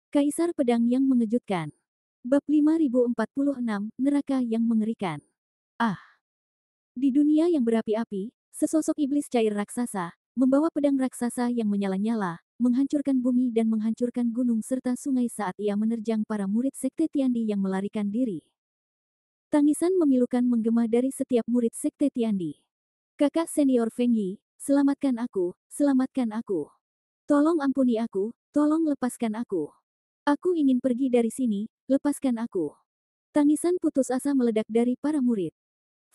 Kaisar Pedang yang Mengejutkan. Bab 5046, Neraka yang Mengerikan. Ah, di dunia yang berapi-api, sesosok iblis cair raksasa, membawa pedang raksasa yang menyala-nyala, menghancurkan bumi dan menghancurkan gunung serta sungai saat ia menerjang para murid Sekte Tiandi yang melarikan diri. Tangisan memilukan menggema dari setiap murid Sekte Tiandi. Kakak senior Feng Yi, selamatkan aku, selamatkan aku. Tolong ampuni aku, tolong lepaskan aku. Aku ingin pergi dari sini, lepaskan aku. Tangisan putus asa meledak dari para murid.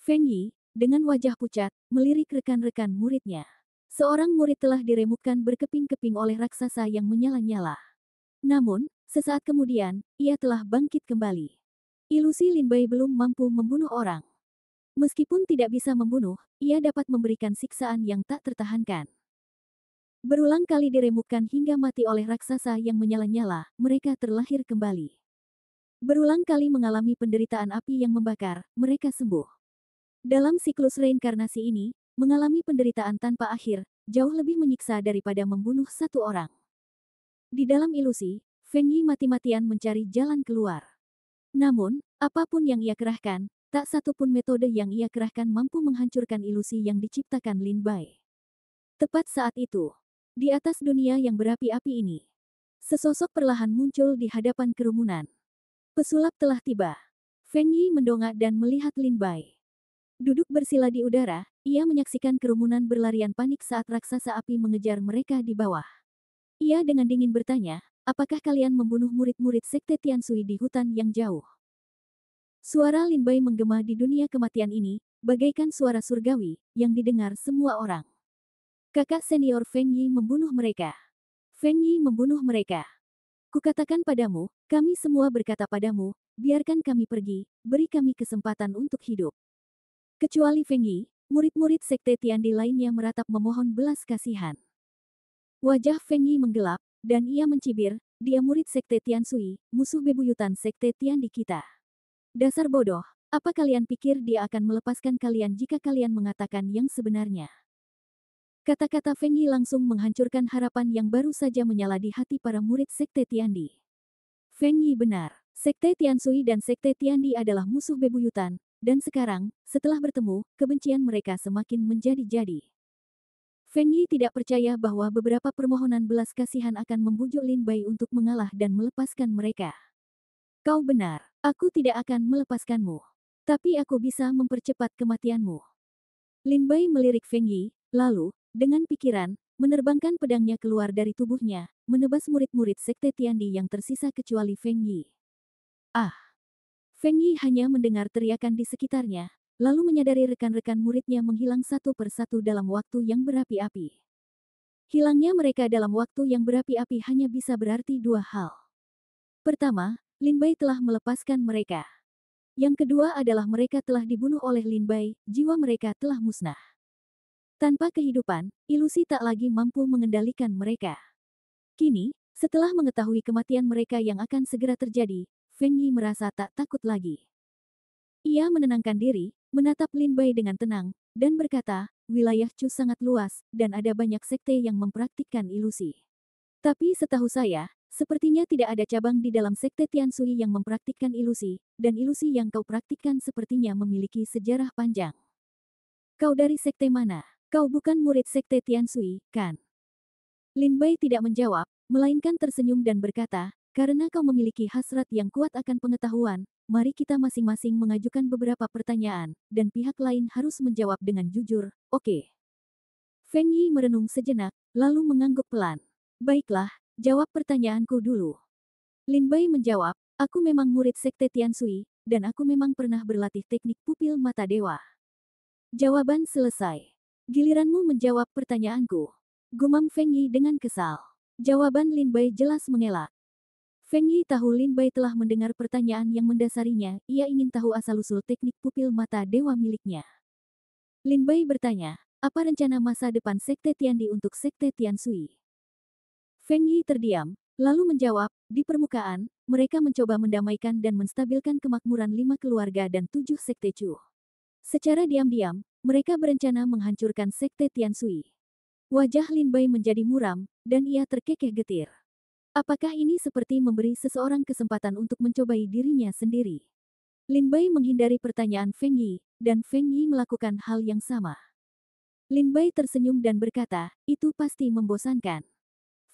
Feng Yi, dengan wajah pucat, melirik rekan-rekan muridnya. Seorang murid telah diremukkan berkeping-keping oleh raksasa yang menyala-nyala. Namun, sesaat kemudian, ia telah bangkit kembali. Ilusi Lin Bai belum mampu membunuh orang. Meskipun tidak bisa membunuh, ia dapat memberikan siksaan yang tak tertahankan. Berulang kali diremukkan hingga mati oleh raksasa yang menyala-nyala, mereka terlahir kembali. Berulang kali mengalami penderitaan api yang membakar, mereka sembuh. Dalam siklus reinkarnasi ini, mengalami penderitaan tanpa akhir, jauh lebih menyiksa daripada membunuh satu orang. Di dalam ilusi, Feng Yi mati-matian mencari jalan keluar. Namun, apapun yang ia kerahkan, tak satu pun metode yang ia kerahkan mampu menghancurkan ilusi yang diciptakan Lin Bai. Tepat saat itu, di atas dunia yang berapi-api ini, sesosok perlahan muncul di hadapan kerumunan. Pesulap telah tiba. Feng Yi mendongak dan melihat Lin Bai. Duduk bersila di udara, ia menyaksikan kerumunan berlarian panik saat raksasa api mengejar mereka di bawah. Ia dengan dingin bertanya, apakah kalian membunuh murid-murid Sekte Tiansui di hutan yang jauh? Suara Lin Bai menggema di dunia kematian ini, bagaikan suara surgawi, yang didengar semua orang. Kakak senior Feng Yi membunuh mereka. Feng Yi membunuh mereka. Kukatakan padamu, kami semua berkata padamu, biarkan kami pergi, beri kami kesempatan untuk hidup. Kecuali Feng Yi, murid-murid Sekte Tiandi lainnya meratap memohon belas kasihan. Wajah Feng Yi menggelap, dan ia mencibir, dia murid Sekte Tiansui, musuh bebuyutan Sekte Tiandi kita. Dasar bodoh, apa kalian pikir dia akan melepaskan kalian jika kalian mengatakan yang sebenarnya? Kata-kata Feng Yi langsung menghancurkan harapan yang baru saja menyala di hati para murid Sekte Tiandi. Feng Yi benar, Sekte Tiansui dan Sekte Tiandi adalah musuh bebuyutan, dan sekarang, setelah bertemu, kebencian mereka semakin menjadi-jadi. Feng Yi tidak percaya bahwa beberapa permohonan belas kasihan akan membujuk Lin Bai untuk mengalah dan melepaskan mereka. Kau benar, aku tidak akan melepaskanmu. Tapi aku bisa mempercepat kematianmu. Lin Bai melirik Feng Yi, lalu, dengan pikiran, menerbangkan pedangnya keluar dari tubuhnya, menebas murid-murid Sekte Tiandi yang tersisa kecuali Feng Yi. Ah! Feng Yi hanya mendengar teriakan di sekitarnya, lalu menyadari rekan-rekan muridnya menghilang satu persatu dalam waktu yang berapi-api. Hilangnya mereka dalam waktu yang berapi-api hanya bisa berarti dua hal. Pertama, Lin Bai telah melepaskan mereka. Yang kedua adalah mereka telah dibunuh oleh Lin Bai, jiwa mereka telah musnah. Tanpa kehidupan, ilusi tak lagi mampu mengendalikan mereka. Kini, setelah mengetahui kematian mereka yang akan segera terjadi, Feng Yi merasa tak takut lagi. Ia menenangkan diri, menatap Lin Bai dengan tenang, dan berkata, wilayah Chu sangat luas, dan ada banyak sekte yang mempraktikkan ilusi. Tapi setahu saya, sepertinya tidak ada cabang di dalam Sekte Tiansui yang mempraktikkan ilusi, dan ilusi yang kau praktikkan sepertinya memiliki sejarah panjang. Kau dari sekte mana? Kau bukan murid Sekte Tiansui, kan? Lin Bai tidak menjawab, melainkan tersenyum dan berkata, karena kau memiliki hasrat yang kuat akan pengetahuan, mari kita masing-masing mengajukan beberapa pertanyaan, dan pihak lain harus menjawab dengan jujur, oke? Feng Yi merenung sejenak, lalu mengangguk pelan. Baiklah, jawab pertanyaanku dulu. Lin Bai menjawab, aku memang murid Sekte Tiansui, dan aku memang pernah berlatih teknik pupil mata dewa. Jawaban selesai. Giliranmu menjawab pertanyaanku. Gumam Feng Yi dengan kesal. Jawaban Lin Bai jelas mengelak. Feng Yi tahu Lin Bai telah mendengar pertanyaan yang mendasarinya, ia ingin tahu asal-usul teknik pupil mata dewa miliknya. Lin Bai bertanya, apa rencana masa depan Sekte Tiandi untuk Sekte Tiansui? Feng Yi terdiam, lalu menjawab, di permukaan, mereka mencoba mendamaikan dan menstabilkan kemakmuran 5 keluarga dan 7 Sekte Chu. Secara diam-diam, mereka berencana menghancurkan Sekte Tiansui. Wajah Lin Bai menjadi muram, dan ia terkekeh getir. Apakah ini seperti memberi seseorang kesempatan untuk mencobai dirinya sendiri? Lin Bai menghindari pertanyaan Feng Yi, dan Feng Yi melakukan hal yang sama. Lin Bai tersenyum dan berkata, itu pasti membosankan.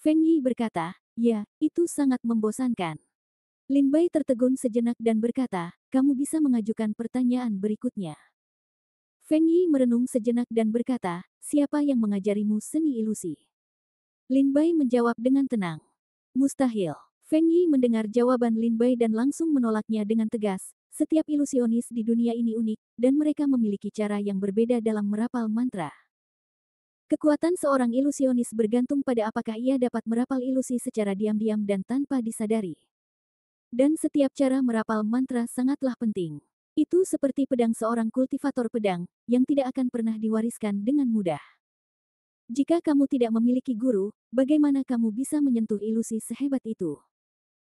Feng Yi berkata, ya, itu sangat membosankan. Lin Bai tertegun sejenak dan berkata, kamu bisa mengajukan pertanyaan berikutnya. Feng Yi merenung sejenak dan berkata, siapa yang mengajarimu seni ilusi? Lin Bai menjawab dengan tenang. Mustahil. Feng Yi mendengar jawaban Lin Bai dan langsung menolaknya dengan tegas. Setiap ilusionis di dunia ini unik, dan mereka memiliki cara yang berbeda dalam merapal mantra. Kekuatan seorang ilusionis bergantung pada apakah ia dapat merapal ilusi secara diam-diam dan tanpa disadari. Dan setiap cara merapal mantra sangatlah penting. Itu seperti pedang seorang kultivator pedang, yang tidak akan pernah diwariskan dengan mudah. Jika kamu tidak memiliki guru, bagaimana kamu bisa menyentuh ilusi sehebat itu?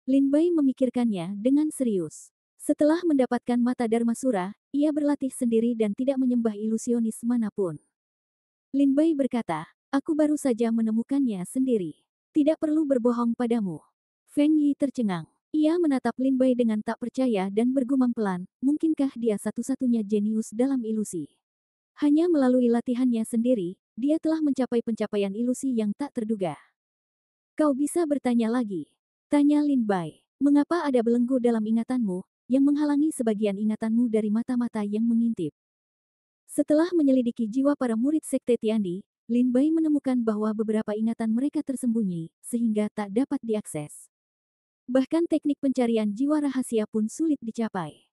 Lin Bai memikirkannya dengan serius. Setelah mendapatkan mata Dharmasura, ia berlatih sendiri dan tidak menyembah ilusionis manapun. Lin Bai berkata, aku baru saja menemukannya sendiri. Tidak perlu berbohong padamu. Feng Yi tercengang. Ia menatap Lin Bai dengan tak percaya dan bergumam pelan, mungkinkah dia satu-satunya jenius dalam ilusi? Hanya melalui latihannya sendiri, dia telah mencapai pencapaian ilusi yang tak terduga. Kau bisa bertanya lagi. Tanya Lin Bai. Mengapa ada belenggu dalam ingatanmu, yang menghalangi sebagian ingatanmu dari mata-mata yang mengintip? Setelah menyelidiki jiwa para murid Sekte Tiandi, Lin Bai menemukan bahwa beberapa ingatan mereka tersembunyi, sehingga tak dapat diakses. Bahkan teknik pencarian jiwa rahasia pun sulit dicapai.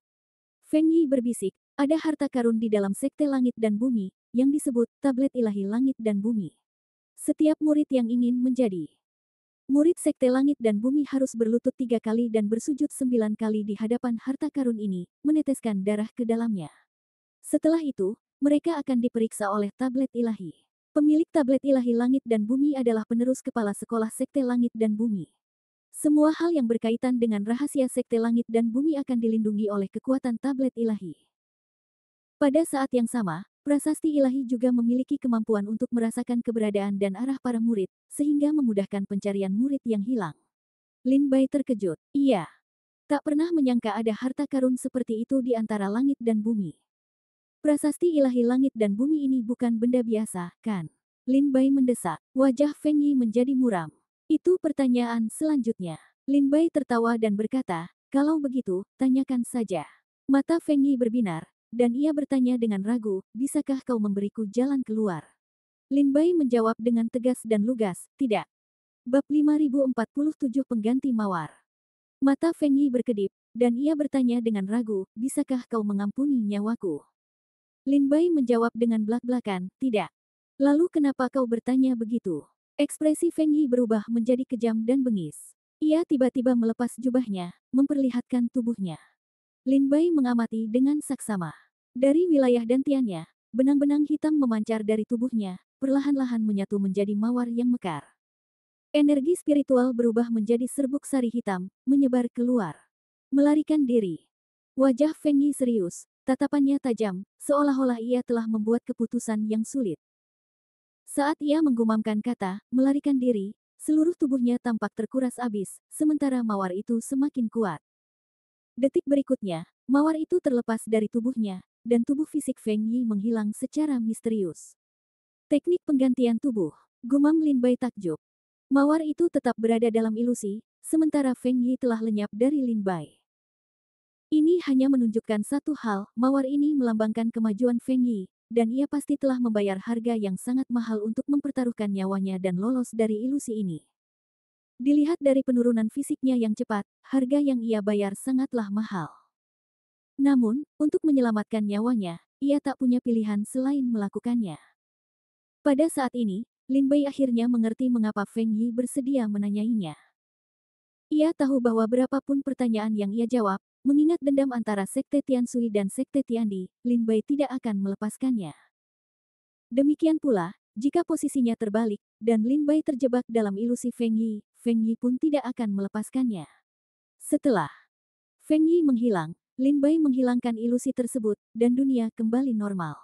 Feng Yi berbisik, ada harta karun di dalam Sekte Langit dan Bumi, yang disebut Tablet Ilahi Langit dan Bumi. Setiap murid yang ingin menjadi murid Sekte Langit dan Bumi harus berlutut 3 kali dan bersujud 9 kali di hadapan harta karun ini, meneteskan darah ke dalamnya. Setelah itu, mereka akan diperiksa oleh Tablet Ilahi. Pemilik Tablet Ilahi Langit dan Bumi adalah penerus kepala sekolah Sekte Langit dan Bumi. Semua hal yang berkaitan dengan rahasia Sekte Langit dan Bumi akan dilindungi oleh kekuatan Tablet Ilahi. Pada saat yang sama, prasasti ilahi juga memiliki kemampuan untuk merasakan keberadaan dan arah para murid, sehingga memudahkan pencarian murid yang hilang. Lin Bai terkejut. Iya. Tak pernah menyangka ada harta karun seperti itu di antara langit dan bumi. Prasasti ilahi langit dan bumi ini bukan benda biasa, kan? Lin Bai mendesak. Wajah Feng Yi menjadi muram. Itu pertanyaan selanjutnya. Lin Bai tertawa dan berkata, kalau begitu, tanyakan saja. Mata Feng Yi berbinar, dan ia bertanya dengan ragu, bisakah kau memberiku jalan keluar? Lin Bai menjawab dengan tegas dan lugas, tidak. Bab 5047 Pengganti Mawar. Mata Feng Yi berkedip, dan ia bertanya dengan ragu, bisakah kau mengampuni nyawaku? Lin Bai menjawab dengan belak-belakan, tidak. Lalu kenapa kau bertanya begitu? Ekspresi Feng Yi berubah menjadi kejam dan bengis. Ia tiba-tiba melepas jubahnya, memperlihatkan tubuhnya. Lin Bai mengamati dengan saksama. Dari wilayah dantiannya, benang-benang hitam memancar dari tubuhnya, perlahan-lahan menyatu menjadi mawar yang mekar. Energi spiritual berubah menjadi serbuk sari hitam, menyebar keluar. Melarikan diri. Wajah Feng Yi serius, tatapannya tajam, seolah-olah ia telah membuat keputusan yang sulit. Saat ia menggumamkan kata, melarikan diri, seluruh tubuhnya tampak terkuras abis, sementara mawar itu semakin kuat. Detik berikutnya, mawar itu terlepas dari tubuhnya, dan tubuh fisik Feng Yi menghilang secara misterius. Teknik penggantian tubuh. Gumam Lin Bai takjub. Mawar itu tetap berada dalam ilusi, sementara Feng Yi telah lenyap dari Lin Bai. Ini hanya menunjukkan satu hal, mawar ini melambangkan kemajuan Feng Yi, dan ia pasti telah membayar harga yang sangat mahal untuk mempertaruhkan nyawanya dan lolos dari ilusi ini. Dilihat dari penurunan fisiknya yang cepat, harga yang ia bayar sangatlah mahal. Namun, untuk menyelamatkan nyawanya, ia tak punya pilihan selain melakukannya. Pada saat ini, Lin Bai akhirnya mengerti mengapa Feng Yi bersedia menanyainya. Ia tahu bahwa berapapun pertanyaan yang ia jawab, mengingat dendam antara Sekte Tiansui dan Sekte Tiandi, Lin Bai tidak akan melepaskannya. Demikian pula, jika posisinya terbalik, dan Lin Bai terjebak dalam ilusi Feng Yi pun tidak akan melepaskannya. Setelah Feng Yi menghilang, Lin Bai menghilangkan ilusi tersebut, dan dunia kembali normal.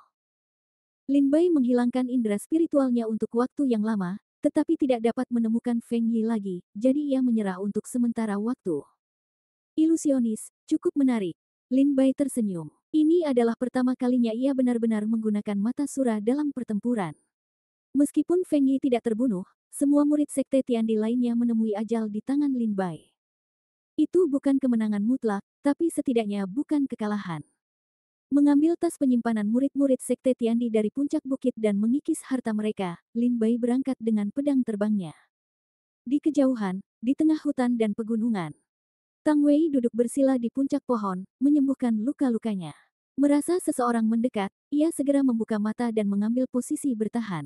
Lin Bai menghilangkan indera spiritualnya untuk waktu yang lama, tetapi tidak dapat menemukan Feng Yi lagi, jadi ia menyerah untuk sementara waktu. Ilusionis, cukup menarik. Lin Bai tersenyum. Ini adalah pertama kalinya ia benar-benar menggunakan mata sura dalam pertempuran. Meskipun Feng Yi tidak terbunuh, semua murid sekte Tiandi lainnya menemui ajal di tangan Lin Bai. Itu bukan kemenangan mutlak, tapi setidaknya bukan kekalahan. Mengambil tas penyimpanan murid-murid sekte Tiandi dari puncak bukit dan mengikis harta mereka, Lin Bai berangkat dengan pedang terbangnya. Di kejauhan, di tengah hutan dan pegunungan, Tang Wei duduk bersila di puncak pohon, menyembuhkan luka-lukanya. Merasa seseorang mendekat, ia segera membuka mata dan mengambil posisi bertahan.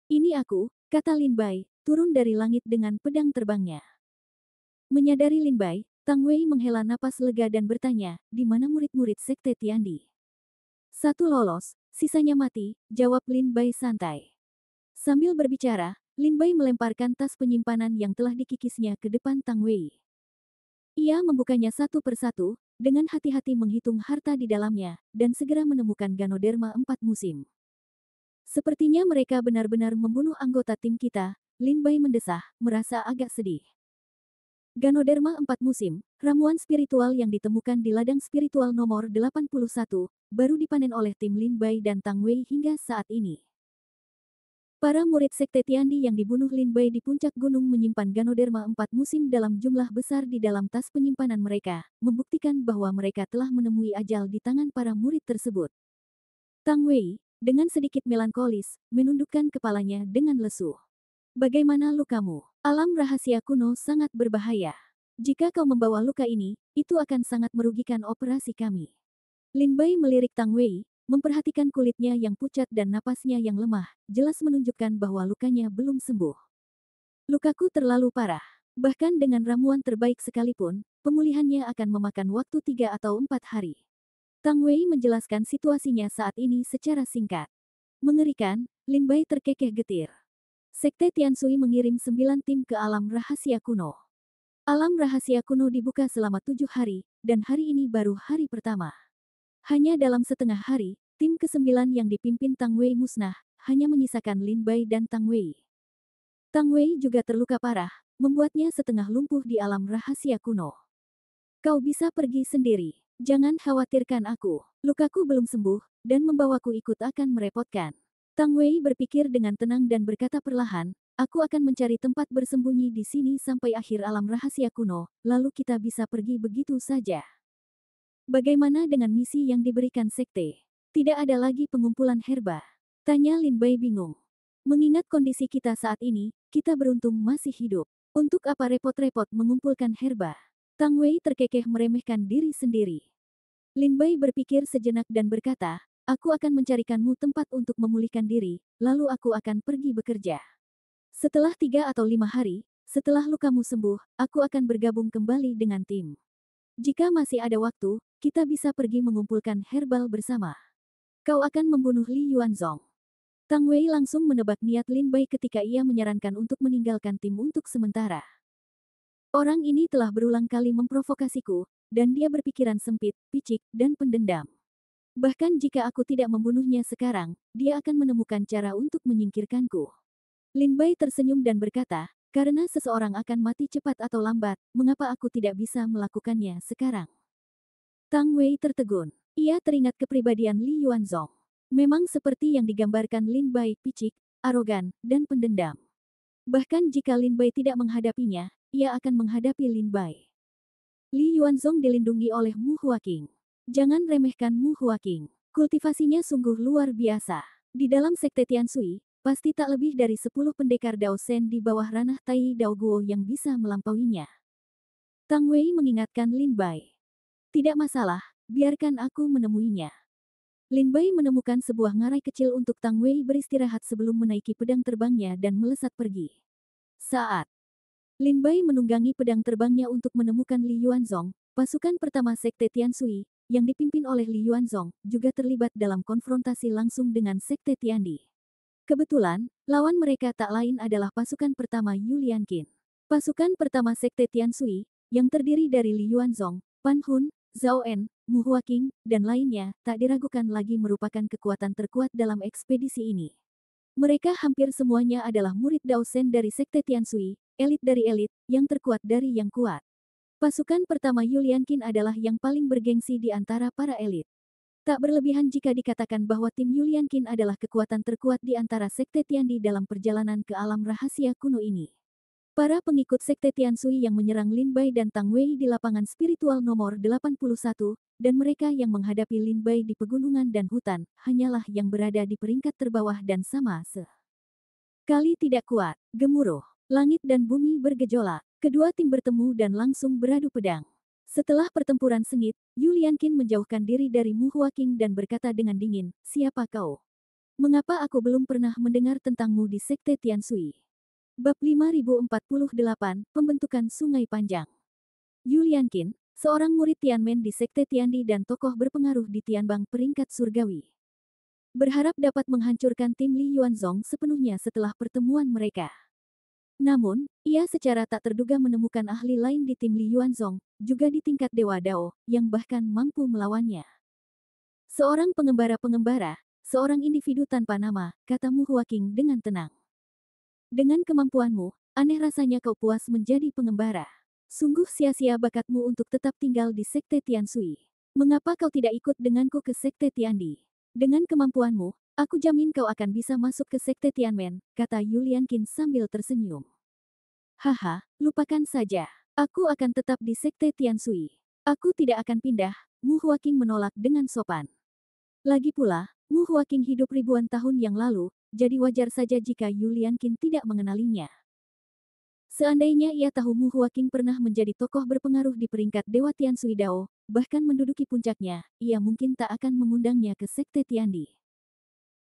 Ini aku, kata Lin Bai, turun dari langit dengan pedang terbangnya. Menyadari Lin Bai, Tang Wei menghela napas lega dan bertanya, di mana murid-murid sekte Tiandi? Satu lolos, sisanya mati, jawab Lin Bai santai. Sambil berbicara, Lin Bai melemparkan tas penyimpanan yang telah dikikisnya ke depan Tang Wei. Ia membukanya satu persatu, dengan hati-hati menghitung harta di dalamnya, dan segera menemukan Ganoderma 4 musim. Sepertinya mereka benar-benar membunuh anggota tim kita, Lin Bai mendesah, merasa agak sedih. Ganoderma 4 musim, ramuan spiritual yang ditemukan di ladang spiritual nomor 81, baru dipanen oleh tim Lin Bai dan Tang Wei hingga saat ini. Para murid sekte Tiandi yang dibunuh Lin Bai di puncak gunung menyimpan Ganoderma 4 musim dalam jumlah besar di dalam tas penyimpanan mereka, membuktikan bahwa mereka telah menemui ajal di tangan para murid tersebut. Tang Wei, dengan sedikit melankolis, menundukkan kepalanya dengan lesu. Bagaimana lukamu? Alam rahasia kuno sangat berbahaya. Jika kau membawa luka ini, itu akan sangat merugikan operasi kami. Lin Bai melirik Tang Wei, memperhatikan kulitnya yang pucat dan napasnya yang lemah, jelas menunjukkan bahwa lukanya belum sembuh. Lukaku terlalu parah. Bahkan dengan ramuan terbaik sekalipun, pemulihannya akan memakan waktu 3 atau 4 hari. Tang Wei menjelaskan situasinya saat ini secara singkat. Mengerikan, Lin Bai terkekeh getir. Sekte Tiansui mengirim 9 tim ke alam rahasia kuno. Alam rahasia kuno dibuka selama 7 hari, dan hari ini baru hari pertama. Hanya dalam setengah hari, tim ke-9 yang dipimpin Tang Wei musnah, hanya menyisakan Lin Bai dan Tang Wei. Tang Wei juga terluka parah, membuatnya setengah lumpuh di alam rahasia kuno. Kau bisa pergi sendiri, jangan khawatirkan aku. Lukaku belum sembuh, dan membawaku ikut akan merepotkan. Tang Wei berpikir dengan tenang dan berkata perlahan, aku akan mencari tempat bersembunyi di sini sampai akhir alam rahasia kuno, lalu kita bisa pergi begitu saja. Bagaimana dengan misi yang diberikan sekte? Tidak ada lagi pengumpulan herba. Tanya Lin Bai bingung. Mengingat kondisi kita saat ini, kita beruntung masih hidup. Untuk apa repot-repot mengumpulkan herba? Tang Wei terkekeh meremehkan diri sendiri. Lin Bai berpikir sejenak dan berkata, aku akan mencarikanmu tempat untuk memulihkan diri, lalu aku akan pergi bekerja. Setelah 3 atau 5 hari, setelah lukamu sembuh, aku akan bergabung kembali dengan tim. Jika masih ada waktu, kita bisa pergi mengumpulkan herbal bersama. Kau akan membunuh Li Yuanzong. Tang Wei langsung menebak niat Lin Bai ketika ia menyarankan untuk meninggalkan tim untuk sementara. Orang ini telah berulang kali memprovokasiku, dan dia berpikiran sempit, picik, dan pendendam. Bahkan jika aku tidak membunuhnya sekarang, dia akan menemukan cara untuk menyingkirkanku. Lin Bai tersenyum dan berkata, karena seseorang akan mati cepat atau lambat, mengapa aku tidak bisa melakukannya sekarang? Tang Wei tertegun. Ia teringat kepribadian Li Yuanzong. Memang seperti yang digambarkan Lin Bai, picik, arogan, dan pendendam. Bahkan jika Lin Bai tidak menghadapinya, ia akan menghadapi Lin Bai. Li Yuanzong dilindungi oleh Mu Huaqing. Jangan remehkan Mu Huaqing. Kultivasinya sungguh luar biasa. Di dalam sekte Tiansui, pasti tak lebih dari 10 pendekar Dao Shen di bawah ranah Tai Dao Guo yang bisa melampauinya. Tang Wei mengingatkan Lin Bai. Tidak masalah, biarkan aku menemuinya. Lin Bai menemukan sebuah ngarai kecil untuk Tang Wei beristirahat sebelum menaiki pedang terbangnya dan melesat pergi. Saat Lin Bai menunggangi pedang terbangnya untuk menemukan Li Yuanzong, pasukan pertama sekte Tiansui, yang dipimpin oleh Li Yuanzong, juga terlibat dalam konfrontasi langsung dengan sekte Tiandi. Kebetulan, lawan mereka tak lain adalah pasukan pertama Yu Lianqin. Pasukan pertama sekte Tiansui, yang terdiri dari Li Yuanzong, Pan Hun, Zhao En, Mu Huaqing, dan lainnya, tak diragukan lagi merupakan kekuatan terkuat dalam ekspedisi ini. Mereka hampir semuanya adalah murid Daosen dari Sekte Tianshui, elit dari elit, yang terkuat dari yang kuat. Pasukan pertama Yuliankin adalah yang paling bergengsi di antara para elit. Tak berlebihan jika dikatakan bahwa tim Yuliankin adalah kekuatan terkuat di antara Sekte Tiandi dalam perjalanan ke alam rahasia kuno ini. Para pengikut Sekte Tianshui yang menyerang Lin Bai dan Tang Wei di lapangan spiritual nomor 81, dan mereka yang menghadapi Lin Bai di pegunungan dan hutan, hanyalah yang berada di peringkat terbawah dan sama sekali tidak kuat. Gemuruh, langit dan bumi bergejolak. Kedua tim bertemu dan langsung beradu pedang. Setelah pertempuran sengit, Yuliankin menjauhkan diri dari Mu Huaqing dan berkata dengan dingin, "Siapa kau? Mengapa aku belum pernah mendengar tentangmu di Sekte Tianshui?" Bab 5048, Pembentukan Sungai Panjang. Yuliankin, seorang murid Tianmen di Sekte Tiandi dan tokoh berpengaruh di Tianbang peringkat surgawi, berharap dapat menghancurkan tim Li Yuanzong sepenuhnya setelah pertemuan mereka. Namun, ia secara tak terduga menemukan ahli lain di tim Li Yuanzong, juga di tingkat Dewa Dao, yang bahkan mampu melawannya. Seorang pengembara-pengembara, seorang individu tanpa nama, kata Mu Huaqing dengan tenang. Dengan kemampuanmu, aneh rasanya kau puas menjadi pengembara. Sungguh sia-sia bakatmu untuk tetap tinggal di Sekte Tianshui. Mengapa kau tidak ikut denganku ke Sekte Tiandi? Dengan kemampuanmu, aku jamin kau akan bisa masuk ke Sekte Tianmen, kata Yuliankin sambil tersenyum. Haha, lupakan saja. Aku akan tetap di Sekte Tianshui. Aku tidak akan pindah, Mu Huaqing menolak dengan sopan. Lagi pula, Mu Huaqing hidup ribuan tahun yang lalu, jadi wajar saja jika Yuliankin tidak mengenalinya. Seandainya ia tahu Mu Huaqing pernah menjadi tokoh berpengaruh di peringkat Dewa Tianshui Dao, bahkan menduduki puncaknya, ia mungkin tak akan mengundangnya ke Sekte Tiandi.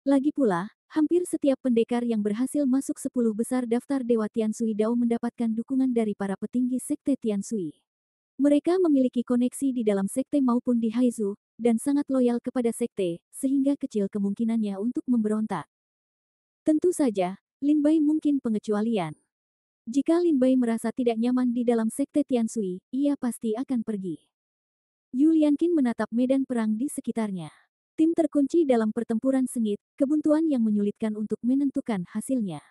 Lagi pula, hampir setiap pendekar yang berhasil masuk 10 besar daftar Dewa Tianshui Dao mendapatkan dukungan dari para petinggi Sekte Tianshui. Mereka memiliki koneksi di dalam sekte maupun di Haizu, dan sangat loyal kepada sekte, sehingga kecil kemungkinannya untuk memberontak. Tentu saja, Lin Bai mungkin pengecualian. Jika Lin Bai merasa tidak nyaman di dalam Sekte Tianshui, ia pasti akan pergi. Yuliankin menatap medan perang di sekitarnya. Tim terkunci dalam pertempuran sengit, kebuntuan yang menyulitkan untuk menentukan hasilnya.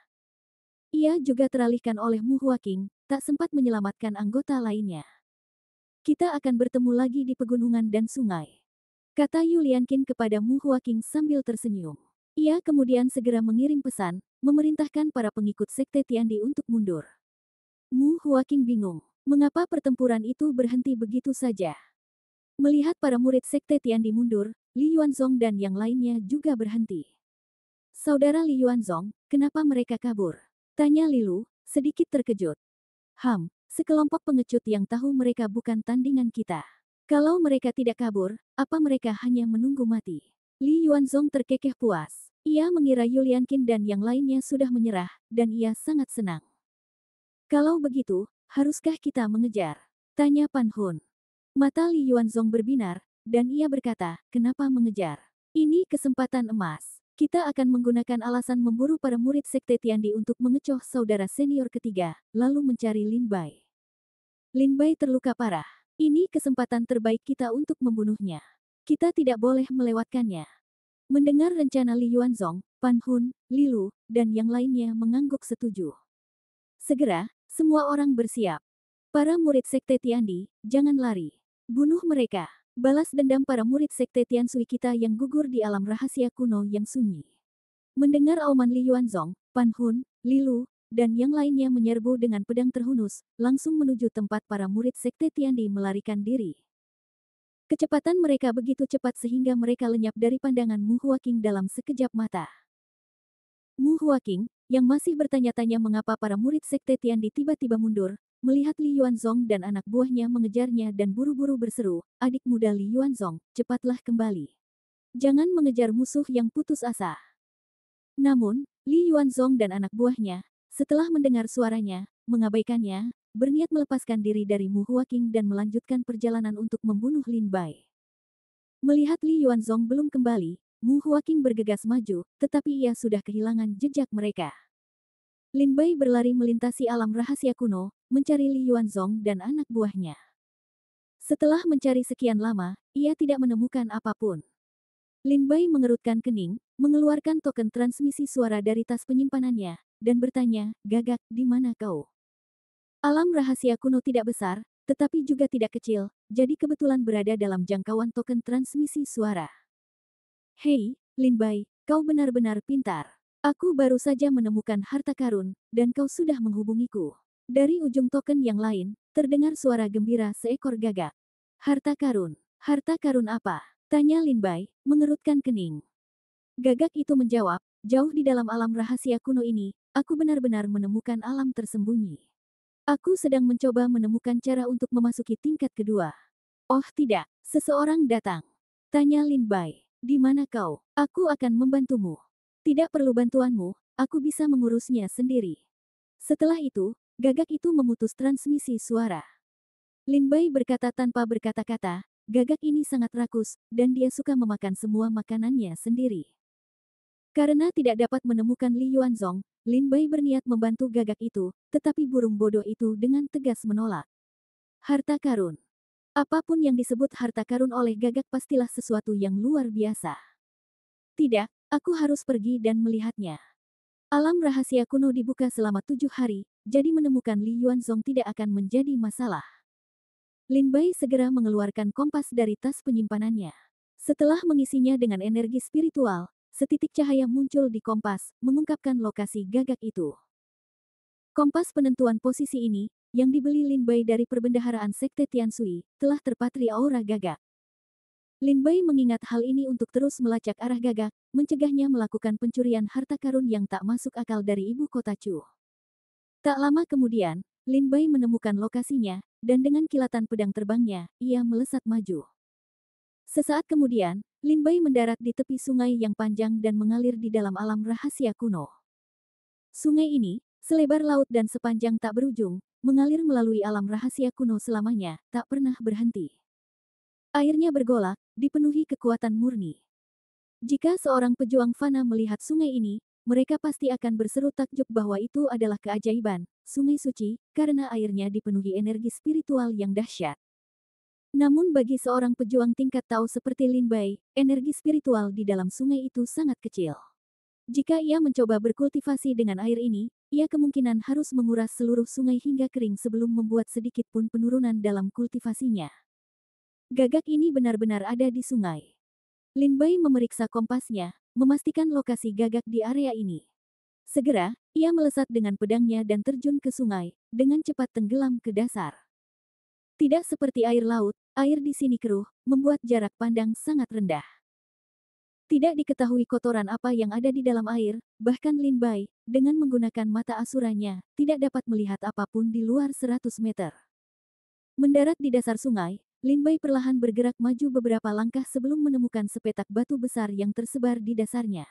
Ia juga teralihkan oleh Mu Huaqing, tak sempat menyelamatkan anggota lainnya. Kita akan bertemu lagi di pegunungan dan sungai, kata Yuliankin kepada Mu Huaqing sambil tersenyum. Ia kemudian segera mengirim pesan, memerintahkan para pengikut Sekte Tiandi untuk mundur. Mu Huaqing bingung, mengapa pertempuran itu berhenti begitu saja. Melihat para murid Sekte Tiandi mundur, Li Yuanzong dan yang lainnya juga berhenti. Saudara Li Yuanzong, kenapa mereka kabur? Tanya Lilu, sedikit terkejut. Sekelompok pengecut yang tahu mereka bukan tandingan kita. Kalau mereka tidak kabur, apa mereka hanya menunggu mati? Li Yuanzong terkekeh puas. Ia mengira Yuliankin dan yang lainnya sudah menyerah, dan ia sangat senang. Kalau begitu, haruskah kita mengejar? Tanya Pan Hun. Mata Li Yuanzong berbinar, dan ia berkata, kenapa mengejar? Ini kesempatan emas. Kita akan menggunakan alasan memburu para murid Sekte Tiandi untuk mengecoh saudara senior ketiga, lalu mencari Lin Bai. Lin Bai terluka parah. Ini kesempatan terbaik kita untuk membunuhnya. Kita tidak boleh melewatkannya. Mendengar rencana Li Yuanzong, Pan Hun, Lilu, dan yang lainnya mengangguk setuju. Segera, semua orang bersiap. Para murid Sekte Tiandi, jangan lari. Bunuh mereka. Balas dendam para murid Sekte Tianshui kita yang gugur di alam rahasia kuno yang sunyi. Mendengar auman Li Yuanzong, Pan Hun, Lilu, dan yang lainnya menyerbu dengan pedang terhunus, langsung menuju tempat para murid Sekte Tiandi melarikan diri. Kecepatan mereka begitu cepat sehingga mereka lenyap dari pandangan Mu Huaqing dalam sekejap mata. Mu Huaqing, yang masih bertanya-tanya mengapa para murid Sekte Tiandi tiba-tiba mundur, melihat Li Yuanzong dan anak buahnya mengejarnya dan buru-buru berseru, adik muda Li Yuanzong, cepatlah kembali. Jangan mengejar musuh yang putus asa. Namun, Li Yuanzong dan anak buahnya, setelah mendengar suaranya, mengabaikannya, berniat melepaskan diri dari Mu Huaqing dan melanjutkan perjalanan untuk membunuh Lin Bai. Melihat Li Yuanzong belum kembali, Mu Huaqing bergegas maju, tetapi ia sudah kehilangan jejak mereka. Lin Bai berlari melintasi alam rahasia kuno, mencari Li Yuanzong dan anak buahnya. Setelah mencari sekian lama, ia tidak menemukan apapun. Lin Bai mengerutkan kening, mengeluarkan token transmisi suara dari tas penyimpanannya, dan bertanya, "Gagak, di mana kau?" Alam rahasia kuno tidak besar, tetapi juga tidak kecil, jadi kebetulan berada dalam jangkauan token transmisi suara. Hei, Lin Bai, kau benar-benar pintar. Aku baru saja menemukan harta karun, dan kau sudah menghubungiku. Dari ujung token yang lain, terdengar suara gembira seekor gagak. Harta karun. Harta karun apa? Tanya Lin Bai, mengerutkan kening. Gagak itu menjawab, jauh di dalam alam rahasia kuno ini, aku benar-benar menemukan alam tersembunyi. Aku sedang mencoba menemukan cara untuk memasuki tingkat kedua. Oh tidak, seseorang datang. Tanya Lin Bai, di mana kau? Aku akan membantumu. Tidak perlu bantuanmu, aku bisa mengurusnya sendiri. Setelah itu, gagak itu memutus transmisi suara. Lin Bai berkata tanpa berkata-kata, gagak ini sangat rakus, dan dia suka memakan semua makanannya sendiri. Karena tidak dapat menemukan Li Yuanzong, Lin Bai berniat membantu gagak itu, tetapi burung bodoh itu dengan tegas menolak. Harta karun. Apapun yang disebut harta karun oleh gagak pastilah sesuatu yang luar biasa. Tidak, aku harus pergi dan melihatnya. Alam rahasia kuno dibuka selama 7 hari, jadi menemukan Li Yuanzong tidak akan menjadi masalah. Lin Bai segera mengeluarkan kompas dari tas penyimpanannya. Setelah mengisinya dengan energi spiritual, setitik cahaya muncul di kompas, mengungkapkan lokasi gagak itu. Kompas penentuan posisi ini, yang dibeli Lin Bai dari perbendaharaan Sekte Tianshui, telah terpatri aura gagak. Lin Bai mengingat hal ini untuk terus melacak arah gagak, mencegahnya melakukan pencurian harta karun yang tak masuk akal dari ibu kota Chu. Tak lama kemudian, Lin Bai menemukan lokasinya, dan dengan kilatan pedang terbangnya, ia melesat maju. Sesaat kemudian, Lin Bai mendarat di tepi sungai yang panjang dan mengalir di dalam alam rahasia kuno. Sungai ini, selebar laut dan sepanjang tak berujung, mengalir melalui alam rahasia kuno selamanya, tak pernah berhenti. Airnya bergolak, dipenuhi kekuatan murni. Jika seorang pejuang fana melihat sungai ini, mereka pasti akan berseru takjub bahwa itu adalah keajaiban, sungai suci, karena airnya dipenuhi energi spiritual yang dahsyat. Namun bagi seorang pejuang tingkat Tao seperti Lin Bai, energi spiritual di dalam sungai itu sangat kecil. Jika ia mencoba berkultivasi dengan air ini, ia kemungkinan harus menguras seluruh sungai hingga kering sebelum membuat sedikit pun penurunan dalam kultivasinya. Gagak ini benar-benar ada di sungai. Lin Bai memeriksa kompasnya, memastikan lokasi gagak di area ini. Segera, ia melesat dengan pedangnya dan terjun ke sungai, dengan cepat tenggelam ke dasar. Tidak seperti air laut, air di sini keruh, membuat jarak pandang sangat rendah. Tidak diketahui kotoran apa yang ada di dalam air, bahkan Lin Bai, dengan menggunakan mata asuranya, tidak dapat melihat apapun di luar 100 meter. Mendarat di dasar sungai, Lin Bai perlahan bergerak maju beberapa langkah sebelum menemukan sepetak batu besar yang tersebar di dasarnya.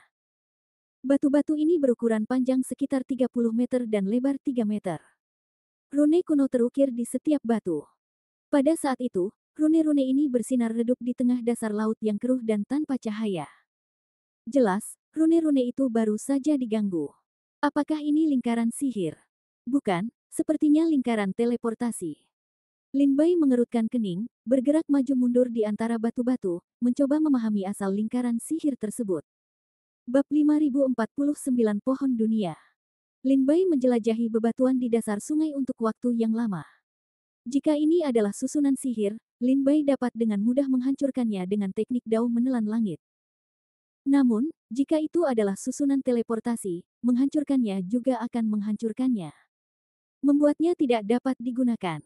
Batu-batu ini berukuran panjang sekitar 30 meter dan lebar 3 meter. Rune kuno terukir di setiap batu. Pada saat itu, rune-rune ini bersinar redup di tengah dasar laut yang keruh dan tanpa cahaya. Jelas, rune-rune itu baru saja diganggu. Apakah ini lingkaran sihir? Bukan, sepertinya lingkaran teleportasi. Lin Bai mengerutkan kening, bergerak maju mundur di antara batu-batu, mencoba memahami asal lingkaran sihir tersebut. Bab 5049 Pohon Dunia. Lin Bai menjelajahi bebatuan di dasar sungai untuk waktu yang lama. Jika ini adalah susunan sihir, Lin Bai dapat dengan mudah menghancurkannya dengan teknik Dao menelan langit. Namun, jika itu adalah susunan teleportasi, menghancurkannya juga akan menghancurkannya. Membuatnya tidak dapat digunakan.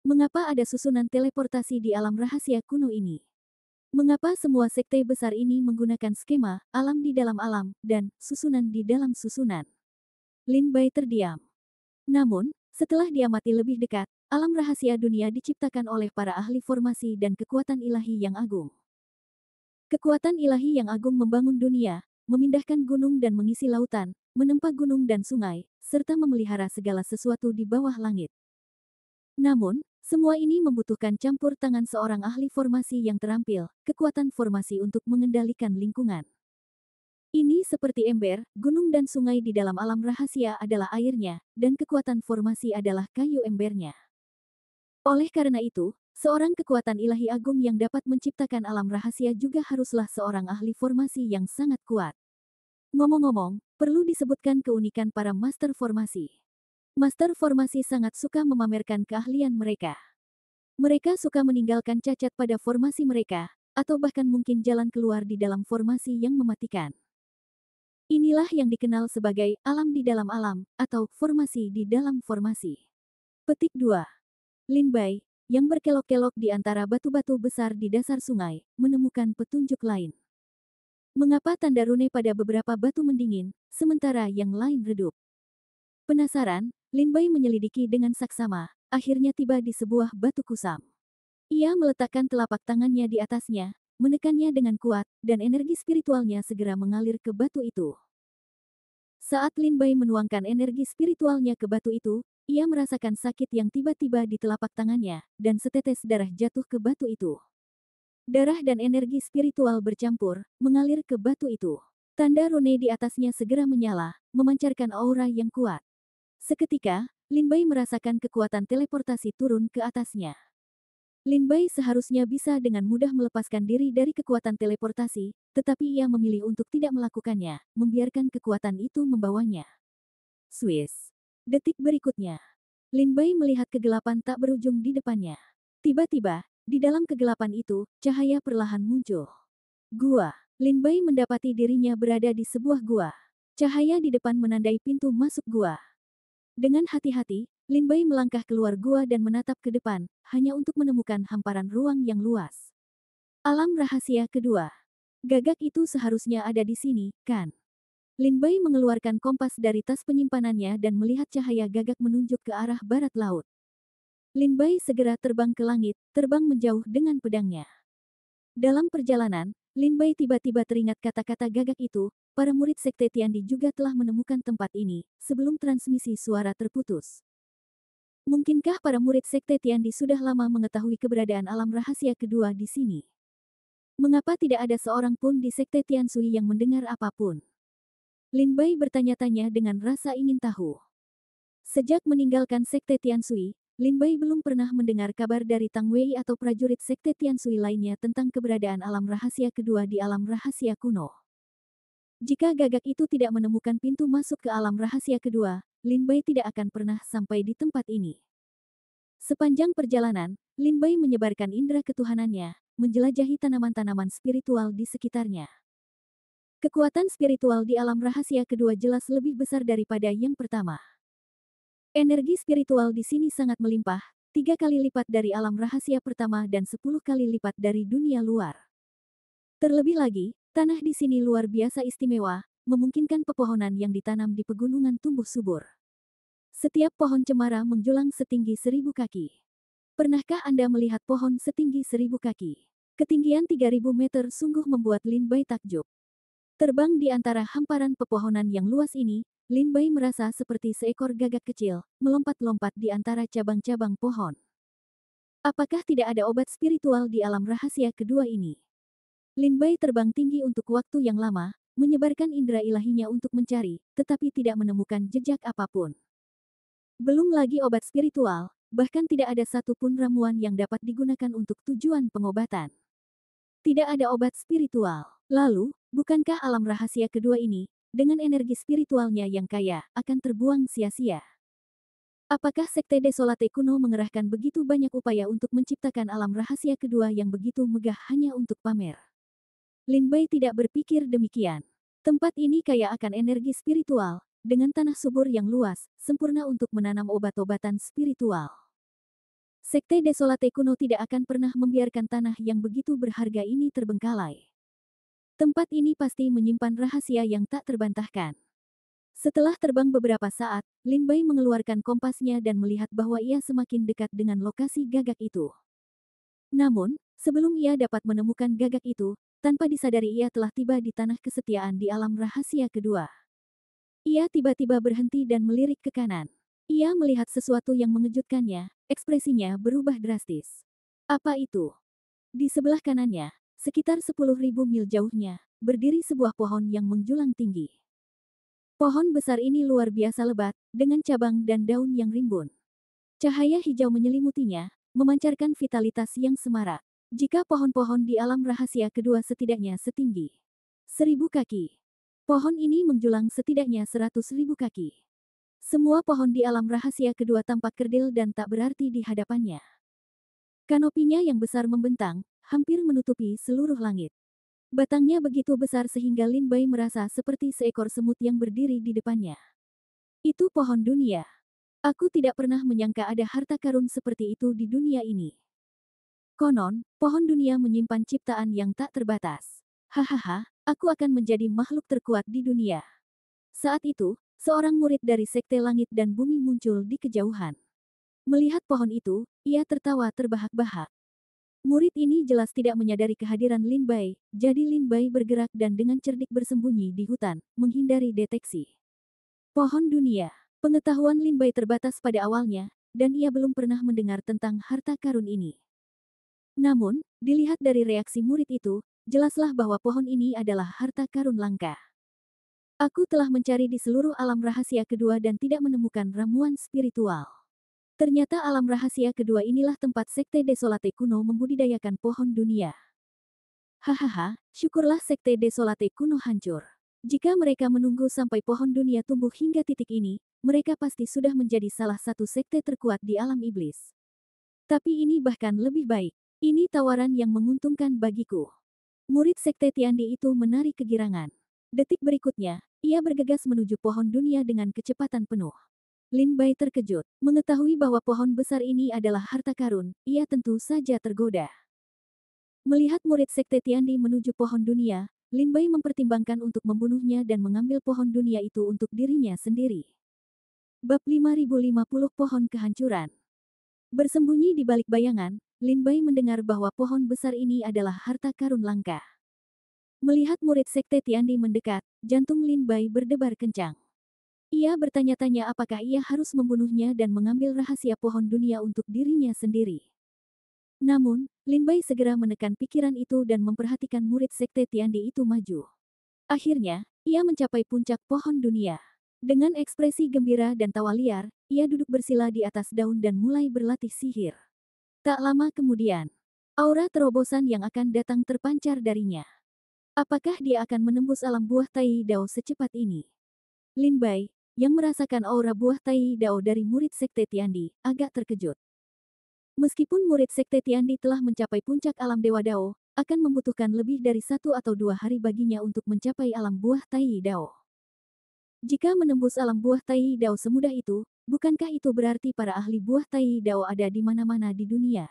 Mengapa ada susunan teleportasi di alam rahasia kuno ini? Mengapa semua sekte besar ini menggunakan skema alam di dalam alam dan susunan di dalam susunan? Lin Bai terdiam. Namun, setelah diamati lebih dekat, alam rahasia dunia diciptakan oleh para ahli formasi dan kekuatan ilahi yang agung. Kekuatan ilahi yang agung membangun dunia, memindahkan gunung dan mengisi lautan, menempa gunung dan sungai, serta memelihara segala sesuatu di bawah langit. Namun, semua ini membutuhkan campur tangan seorang ahli formasi yang terampil, kekuatan formasi untuk mengendalikan lingkungan. Ini seperti ember, gunung dan sungai di dalam alam rahasia adalah airnya, dan kekuatan formasi adalah kayu embernya. Oleh karena itu, seorang kekuatan ilahi agung yang dapat menciptakan alam rahasia juga haruslah seorang ahli formasi yang sangat kuat. Ngomong-ngomong, perlu disebutkan keunikan para master formasi. Master formasi sangat suka memamerkan keahlian mereka. Mereka suka meninggalkan cacat pada formasi mereka, atau bahkan mungkin jalan keluar di dalam formasi yang mematikan. Inilah yang dikenal sebagai alam di dalam alam, atau formasi di dalam formasi. Petik 2. Lin Bai, yang berkelok-kelok di antara batu-batu besar di dasar sungai, menemukan petunjuk lain. Mengapa tanda rune pada beberapa batu mendingin, sementara yang lain redup? Penasaran, Lin Bai menyelidiki dengan saksama, akhirnya tiba di sebuah batu kusam. Ia meletakkan telapak tangannya di atasnya, menekannya dengan kuat, dan energi spiritualnya segera mengalir ke batu itu. Saat Lin Bai menuangkan energi spiritualnya ke batu itu, ia merasakan sakit yang tiba-tiba di telapak tangannya, dan setetes darah jatuh ke batu itu. Darah dan energi spiritual bercampur, mengalir ke batu itu. Tanda rune di atasnya segera menyala, memancarkan aura yang kuat. Seketika, Lin Bai merasakan kekuatan teleportasi turun ke atasnya. Lin Bai seharusnya bisa dengan mudah melepaskan diri dari kekuatan teleportasi, tetapi ia memilih untuk tidak melakukannya, membiarkan kekuatan itu membawanya. Swiss. Detik berikutnya, Lin Bai melihat kegelapan tak berujung di depannya. Tiba-tiba, di dalam kegelapan itu, cahaya perlahan muncul. Gua. Lin Bai mendapati dirinya berada di sebuah gua. Cahaya di depan menandai pintu masuk gua. Dengan hati-hati, Lin Bai melangkah keluar gua dan menatap ke depan, hanya untuk menemukan hamparan ruang yang luas. Alam rahasia kedua. Gagak itu seharusnya ada di sini, kan? Lin Bai mengeluarkan kompas dari tas penyimpanannya dan melihat cahaya gagak menunjuk ke arah barat laut. Lin Bai segera terbang ke langit, terbang menjauh dengan pedangnya. Dalam perjalanan, Lin Bai tiba-tiba teringat kata-kata gagak itu, para murid Sekte Tiandi juga telah menemukan tempat ini, sebelum transmisi suara terputus. Mungkinkah para murid Sekte Tiandi sudah lama mengetahui keberadaan alam rahasia kedua di sini? Mengapa tidak ada seorang pun di Sekte Tiansui yang mendengar apapun? Lin Bai bertanya-tanya dengan rasa ingin tahu. Sejak meninggalkan Sekte Tiansui, Lin Bai belum pernah mendengar kabar dari Tang Wei atau prajurit Sekte Tiansui lainnya tentang keberadaan alam rahasia kedua di alam rahasia kuno. Jika gagak itu tidak menemukan pintu masuk ke alam rahasia kedua, Lin Bai tidak akan pernah sampai di tempat ini. Sepanjang perjalanan, Lin Bai menyebarkan indera ketuhanannya, menjelajahi tanaman-tanaman spiritual di sekitarnya. Kekuatan spiritual di alam rahasia kedua jelas lebih besar daripada yang pertama. Energi spiritual di sini sangat melimpah, 3 kali lipat dari alam rahasia pertama dan 10 kali lipat dari dunia luar. Terlebih lagi, tanah di sini luar biasa istimewa, memungkinkan pepohonan yang ditanam di pegunungan tumbuh subur. Setiap pohon cemara menjulang setinggi 1000 kaki. Pernahkah Anda melihat pohon setinggi 1000 kaki? Ketinggian 3000 meter sungguh membuat Lin Bai takjub. Terbang di antara hamparan pepohonan yang luas ini, Lin Bai merasa seperti seekor gagak kecil, melompat-lompat di antara cabang-cabang pohon. Apakah tidak ada obat spiritual di alam rahasia kedua ini? Lin Bai terbang tinggi untuk waktu yang lama, menyebarkan indera ilahinya untuk mencari, tetapi tidak menemukan jejak apapun. Belum lagi obat spiritual, bahkan tidak ada satupun ramuan yang dapat digunakan untuk tujuan pengobatan. Tidak ada obat spiritual. Lalu, bukankah alam rahasia kedua ini, dengan energi spiritualnya yang kaya, akan terbuang sia-sia? Apakah Sekte Desolate kuno mengerahkan begitu banyak upaya untuk menciptakan alam rahasia kedua yang begitu megah hanya untuk pamer? Lin Bai tidak berpikir demikian. Tempat ini kaya akan energi spiritual, dengan tanah subur yang luas, sempurna untuk menanam obat-obatan spiritual. Sekte Desolate kuno tidak akan pernah membiarkan tanah yang begitu berharga ini terbengkalai. Tempat ini pasti menyimpan rahasia yang tak terbantahkan. Setelah terbang beberapa saat, Lin Bai mengeluarkan kompasnya dan melihat bahwa ia semakin dekat dengan lokasi gagak itu. Namun, sebelum ia dapat menemukan gagak itu, tanpa disadari ia telah tiba di tanah kesetiaan di alam rahasia kedua. Ia tiba-tiba berhenti dan melirik ke kanan. Ia melihat sesuatu yang mengejutkannya, ekspresinya berubah drastis. Apa itu? Di sebelah kanannya, sekitar 10.000 mil jauhnya, berdiri sebuah pohon yang menjulang tinggi. Pohon besar ini luar biasa lebat, dengan cabang dan daun yang rimbun. Cahaya hijau menyelimutinya, memancarkan vitalitas yang semarak. Jika pohon-pohon di alam rahasia kedua setidaknya setinggi 1000 kaki. Pohon ini menjulang setidaknya 100.000 kaki. Semua pohon di alam rahasia kedua tampak kerdil dan tak berarti di hadapannya. Kanopinya yang besar membentang, hampir menutupi seluruh langit. Batangnya begitu besar sehingga Lin Bai merasa seperti seekor semut yang berdiri di depannya. Itu pohon dunia. Aku tidak pernah menyangka ada harta karun seperti itu di dunia ini. Konon, pohon dunia menyimpan ciptaan yang tak terbatas. Hahaha, aku akan menjadi makhluk terkuat di dunia. Saat itu, seorang murid dari Sekte Langit dan Bumi muncul di kejauhan. Melihat pohon itu, ia tertawa terbahak-bahak. Murid ini jelas tidak menyadari kehadiran Lin Bai, jadi Lin Bai bergerak dan dengan cerdik bersembunyi di hutan, menghindari deteksi. Pohon dunia. Pengetahuan Lin Bai terbatas pada awalnya, dan ia belum pernah mendengar tentang harta karun ini. Namun, dilihat dari reaksi murid itu, jelaslah bahwa pohon ini adalah harta karun langka. Aku telah mencari di seluruh alam rahasia kedua dan tidak menemukan ramuan spiritual. Ternyata alam rahasia kedua inilah tempat Sekte Desolate kuno membudidayakan pohon dunia. Hahaha, syukurlah Sekte Desolate kuno hancur. Jika mereka menunggu sampai pohon dunia tumbuh hingga titik ini, mereka pasti sudah menjadi salah satu sekte terkuat di alam iblis. Tapi ini bahkan lebih baik. Ini tawaran yang menguntungkan bagiku. Murid Sekte Tiandi itu menarik kegirangan. Detik berikutnya, ia bergegas menuju pohon dunia dengan kecepatan penuh. Lin Bai terkejut, mengetahui bahwa pohon besar ini adalah harta karun, ia tentu saja tergoda. Melihat murid Sekte Tiandi menuju pohon dunia, Lin Bai mempertimbangkan untuk membunuhnya dan mengambil pohon dunia itu untuk dirinya sendiri. Bab 5050 Pohon Kehancuran. Bersembunyi di balik bayangan, Lin Bai mendengar bahwa pohon besar ini adalah harta karun langka. Melihat murid Sekte Tiandi mendekat, jantung Lin Bai berdebar kencang. Ia bertanya-tanya apakah ia harus membunuhnya dan mengambil rahasia pohon dunia untuk dirinya sendiri. Namun, Lin Bai segera menekan pikiran itu dan memperhatikan murid Sekte Tiandi itu maju. Akhirnya, ia mencapai puncak pohon dunia. Dengan ekspresi gembira dan tawa liar, ia duduk bersila di atas daun dan mulai berlatih sihir. Tak lama kemudian, aura terobosan yang akan datang terpancar darinya. Apakah dia akan menembus alam buah Tai Dao secepat ini? Lin Bai, yang merasakan aura buah Tai Dao dari murid Sekte Tiandi, agak terkejut. Meskipun murid Sekte Tiandi telah mencapai puncak alam Dewa Dao, akan membutuhkan lebih dari 1 atau 2 hari baginya untuk mencapai alam buah Tai Dao. Jika menembus alam buah Tai Dao semudah itu, bukankah itu berarti para ahli buah Tai Dao ada di mana-mana di dunia?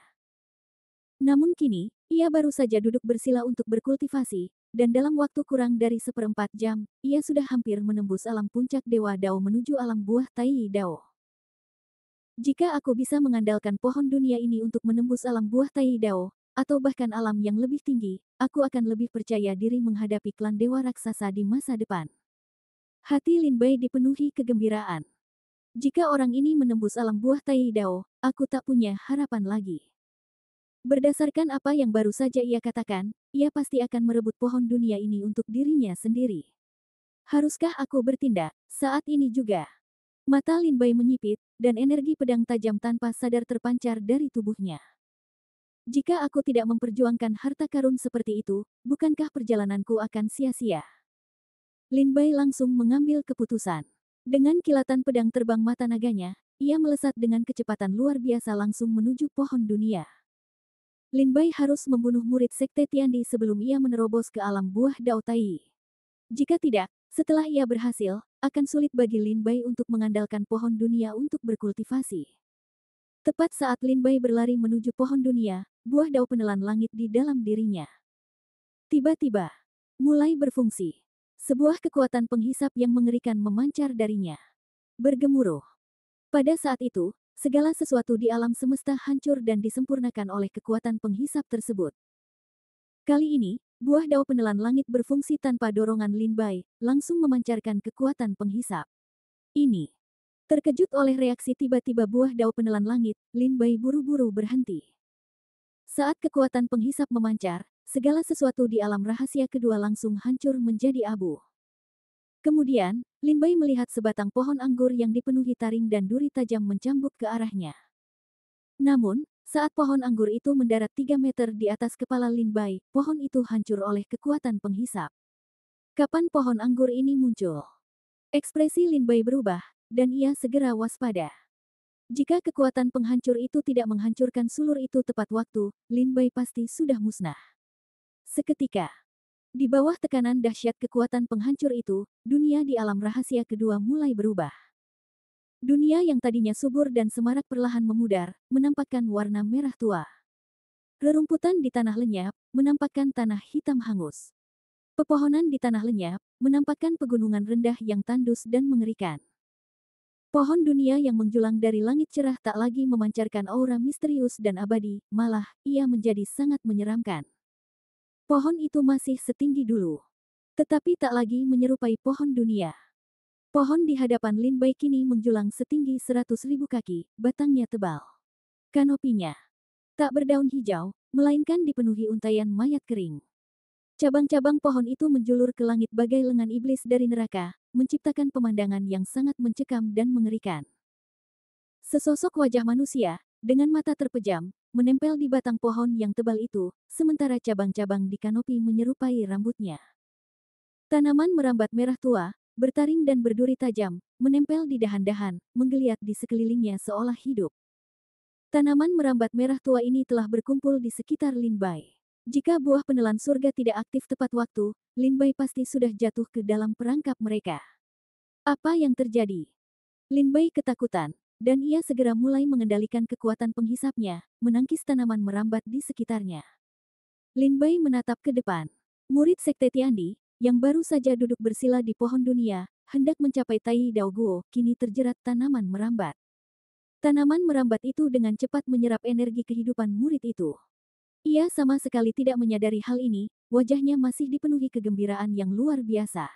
Namun kini, ia baru saja duduk bersila untuk berkultivasi, dan dalam waktu kurang dari 1/4 jam, ia sudah hampir menembus alam puncak Dewa Dao menuju alam buah Tai Dao. Jika aku bisa mengandalkan pohon dunia ini untuk menembus alam buah Tai Dao, atau bahkan alam yang lebih tinggi, aku akan lebih percaya diri menghadapi klan dewa raksasa di masa depan. Hati Lin Bai dipenuhi kegembiraan. Jika orang ini menembus alam buah Tai Dao, aku tak punya harapan lagi. Berdasarkan apa yang baru saja ia katakan, ia pasti akan merebut pohon dunia ini untuk dirinya sendiri. Haruskah aku bertindak saat ini juga? Mata Lin Bai menyipit, dan energi pedang tajam tanpa sadar terpancar dari tubuhnya. Jika aku tidak memperjuangkan harta karun seperti itu, bukankah perjalananku akan sia-sia? Lin Bai langsung mengambil keputusan. Dengan kilatan pedang terbang mata naganya, ia melesat dengan kecepatan luar biasa langsung menuju pohon dunia. Lin Bai harus membunuh murid Sekte Tiandi sebelum ia menerobos ke alam buah Dao Tai. Jika tidak, setelah ia berhasil, akan sulit bagi Lin Bai untuk mengandalkan pohon dunia untuk berkultivasi. Tepat saat Lin Bai berlari menuju pohon dunia, buah Dao penelan langit di dalam dirinya tiba-tiba mulai berfungsi. Sebuah kekuatan penghisap yang mengerikan memancar darinya. Bergemuruh. Pada saat itu, segala sesuatu di alam semesta hancur dan disempurnakan oleh kekuatan penghisap tersebut. Kali ini, buah Dao penelan langit berfungsi tanpa dorongan Lin Bai, langsung memancarkan kekuatan penghisap. Ini. Terkejut oleh reaksi tiba-tiba buah Dao penelan langit, Lin Bai buru-buru berhenti. Saat kekuatan penghisap memancar, segala sesuatu di alam rahasia kedua langsung hancur menjadi abu. Kemudian, Lin Bai melihat sebatang pohon anggur yang dipenuhi taring dan duri tajam mencambuk ke arahnya. Namun, saat pohon anggur itu mendarat 3 meter di atas kepala Lin Bai, pohon itu hancur oleh kekuatan penghisap. Kapan pohon anggur ini muncul? Ekspresi Lin Bai berubah, dan ia segera waspada. Jika kekuatan penghancur itu tidak menghancurkan sulur itu tepat waktu, Lin Bai pasti sudah musnah. Seketika, di bawah tekanan dahsyat kekuatan penghancur itu, dunia di alam rahasia kedua mulai berubah. Dunia yang tadinya subur dan semarak perlahan memudar, menampakkan warna merah tua. Rerumputan di tanah lenyap, menampakkan tanah hitam hangus. Pepohonan di tanah lenyap, menampakkan pegunungan rendah yang tandus dan mengerikan. Pohon dunia yang menjulang dari langit cerah tak lagi memancarkan aura misterius dan abadi, malah, ia menjadi sangat menyeramkan. Pohon itu masih setinggi dulu. Tetapi tak lagi menyerupai pohon dunia. Pohon di hadapan Lin Bai kini menjulang setinggi 100.000 kaki, batangnya tebal. Kanopinya tak berdaun hijau, melainkan dipenuhi untaian mayat kering. Cabang-cabang pohon itu menjulur ke langit bagai lengan iblis dari neraka, menciptakan pemandangan yang sangat mencekam dan mengerikan. Sesosok wajah manusia, dengan mata terpejam, menempel di batang pohon yang tebal itu, sementara cabang-cabang di kanopi menyerupai rambutnya. Tanaman merambat merah tua, bertaring dan berduri tajam, menempel di dahan-dahan, menggeliat di sekelilingnya seolah hidup. Tanaman merambat merah tua ini telah berkumpul di sekitar Lin Bai. Jika buah penelan surga tidak aktif tepat waktu, Lin Bai pasti sudah jatuh ke dalam perangkap mereka. Apa yang terjadi? Lin Bai ketakutan, dan ia segera mulai mengendalikan kekuatan penghisapnya, menangkis tanaman merambat di sekitarnya. Lin Bai menatap ke depan. Murid Sekte Tiandi, yang baru saja duduk bersila di pohon dunia, hendak mencapai Tai Dao Guo, kini terjerat tanaman merambat. Tanaman merambat itu dengan cepat menyerap energi kehidupan murid itu. Ia sama sekali tidak menyadari hal ini, wajahnya masih dipenuhi kegembiraan yang luar biasa.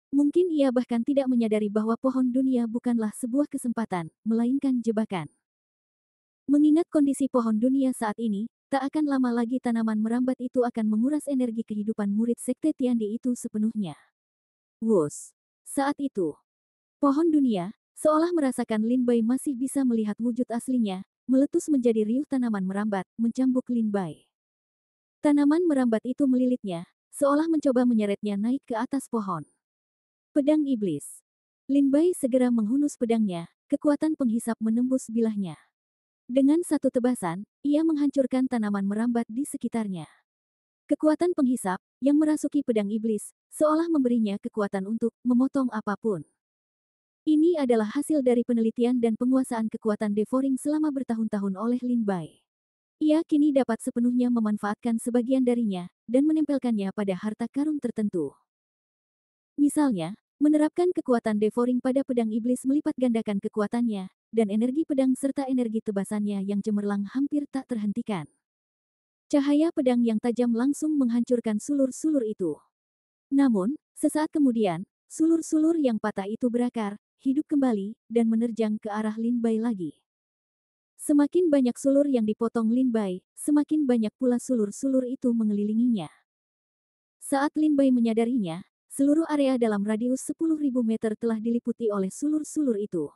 Mungkin ia bahkan tidak menyadari bahwa pohon dunia bukanlah sebuah kesempatan, melainkan jebakan. Mengingat kondisi pohon dunia saat ini, tak akan lama lagi tanaman merambat itu akan menguras energi kehidupan murid Sekte Tiandi itu sepenuhnya. Wus! Saat itu, pohon dunia, seolah merasakan Lin Bai masih bisa melihat wujud aslinya, meletus menjadi riuh tanaman merambat, mencambuk Lin Bai. Tanaman merambat itu melilitnya, seolah mencoba menyeretnya naik ke atas pohon. Pedang Iblis. Lin Bai segera menghunus pedangnya, kekuatan penghisap menembus bilahnya. Dengan satu tebasan, ia menghancurkan tanaman merambat di sekitarnya. Kekuatan penghisap, yang merasuki pedang iblis, seolah memberinya kekuatan untuk memotong apapun. Ini adalah hasil dari penelitian dan penguasaan kekuatan devouring selama bertahun-tahun oleh Lin Bai. Ia kini dapat sepenuhnya memanfaatkan sebagian darinya, dan menempelkannya pada harta karun tertentu. Misalnya, menerapkan kekuatan devouring pada pedang iblis melipat gandakan kekuatannya, dan energi pedang serta energi tebasannya yang cemerlang hampir tak terhentikan. Cahaya pedang yang tajam langsung menghancurkan sulur-sulur itu. Namun, sesaat kemudian, sulur-sulur yang patah itu berakar, hidup kembali, dan menerjang ke arah Lin Bai lagi. Semakin banyak sulur yang dipotong Lin Bai, semakin banyak pula sulur-sulur itu mengelilinginya. Saat Lin Bai menyadarinya, seluruh area dalam radius 10.000 meter telah diliputi oleh sulur-sulur itu.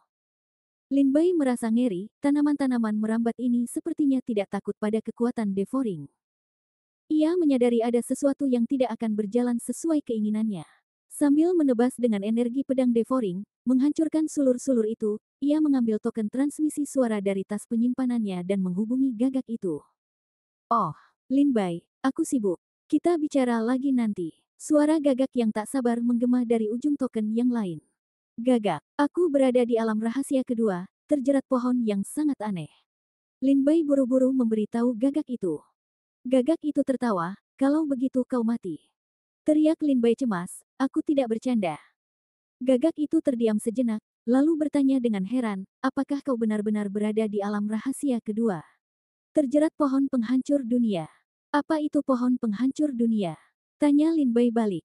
Lin Bai merasa ngeri, tanaman-tanaman merambat ini sepertinya tidak takut pada kekuatan devouring. Ia menyadari ada sesuatu yang tidak akan berjalan sesuai keinginannya. Sambil menebas dengan energi pedang devouring, menghancurkan sulur-sulur itu, ia mengambil token transmisi suara dari tas penyimpanannya dan menghubungi gagak itu. Oh, Lin Bai, aku sibuk. Kita bicara lagi nanti. Suara gagak yang tak sabar menggema dari ujung token yang lain. Gagak, aku berada di alam rahasia kedua, terjerat pohon yang sangat aneh. Lin Bai buru-buru memberitahu gagak itu. Gagak itu tertawa, kalau begitu kau mati. Teriak Lin Bai cemas, aku tidak bercanda. Gagak itu terdiam sejenak, lalu bertanya dengan heran, apakah kau benar-benar berada di alam rahasia kedua? Terjerat pohon penghancur dunia. Apa itu pohon penghancur dunia? Tanya Lin Bai balik.